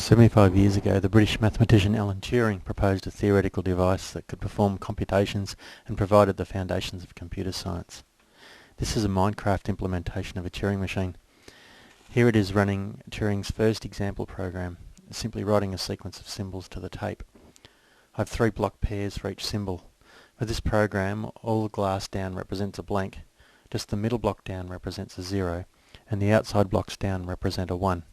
75 years ago, the British mathematician Alan Turing proposed a theoretical device that could perform computations and provided the foundations of computer science. This is a Minecraft implementation of a Turing machine. Here it is running Turing's first example program, simply writing a sequence of symbols to the tape. I have 3 block pairs for each symbol. For this program, all the glass down represents a blank, just the middle block down represents a 0, and the outside blocks down represent a 1.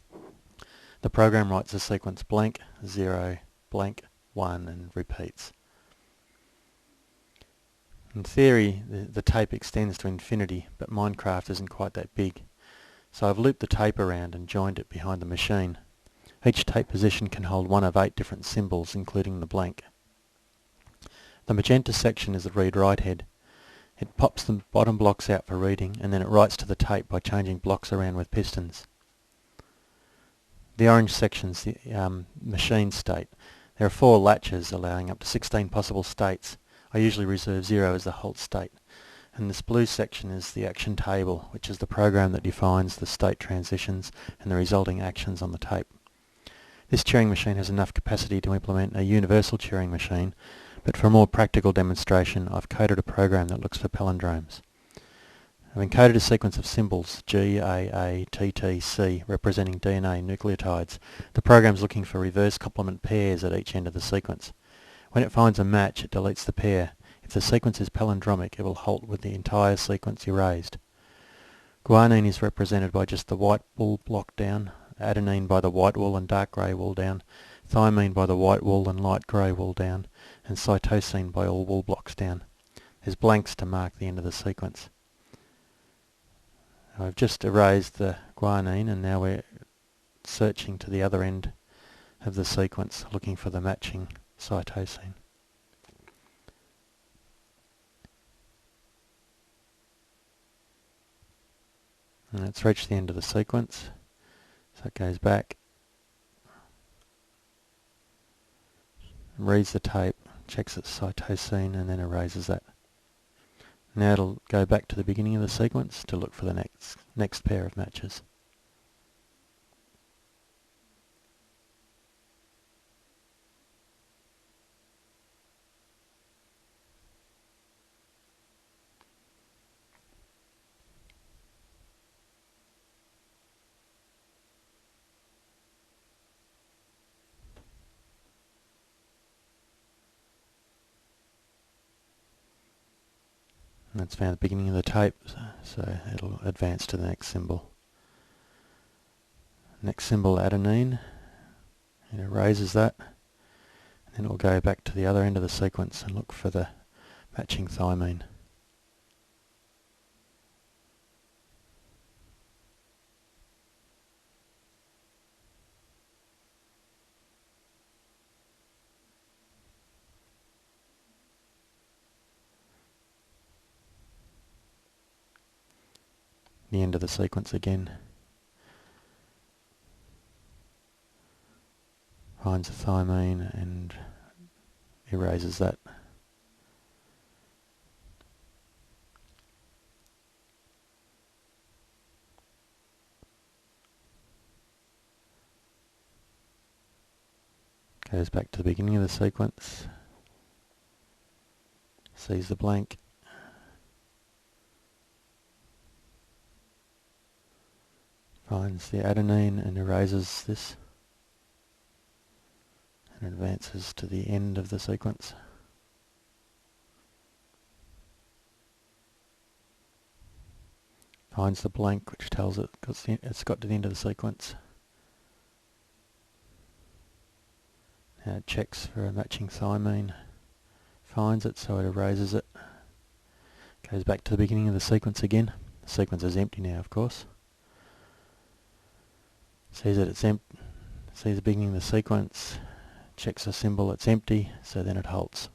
The program writes the sequence blank, 0, blank, 1 and repeats. In theory, the tape extends to infinity, but Minecraft isn't quite that big. So I've looped the tape around and joined it behind the machine. Each tape position can hold one of 8 different symbols, including the blank. The magenta section is the read-write head. It pops the bottom blocks out for reading, and then it writes to the tape by changing blocks around with pistons. The orange section's the machine state. There are 4 latches allowing up to 16 possible states. I usually reserve 0 as the halt state. And this blue section is the action table, which is the program that defines the state transitions and the resulting actions on the tape. This Turing machine has enough capacity to implement a universal Turing machine, but for a more practical demonstration I've coded a program that looks for palindromes. I've encoded a sequence of symbols G, A, A, T, T, C representing DNA nucleotides. The program's looking for reverse complement pairs at each end of the sequence. When it finds a match, it deletes the pair. If the sequence is palindromic, it will halt with the entire sequence erased. Guanine is represented by just the white wool block down, adenine by the white wool and dark grey wool down, thymine by the white wool and light grey wool down, and cytosine by all wool blocks down. There's blanks to mark the end of the sequence. I've just erased the guanine and now we're searching to the other end of the sequence looking for the matching cytosine. And it's reached the end of the sequence, so it goes back, reads the tape, checks its cytosine and then erases that. Now it'll go back to the beginning of the sequence to look for the next pair of matches. And it's found the beginning of the tape, so it'll advance to the next symbol. Next symbol, adenine. It erases that, and then it'll go back to the other end of the sequence and look for the matching thymine. The end of the sequence again. Finds the thymine and erases that. Goes back to the beginning of the sequence. Sees the blank. Finds the adenine and erases this and advances to the end of the sequence. Finds the blank, which tells it it's got to the end of the sequence. Now it checks for a matching thymine, finds it, so it erases it. Goes back to the beginning of the sequence again. The sequence is empty now, of course. Sees that it's empty, sees the beginning of the sequence, checks the symbol, it's empty, so then it halts.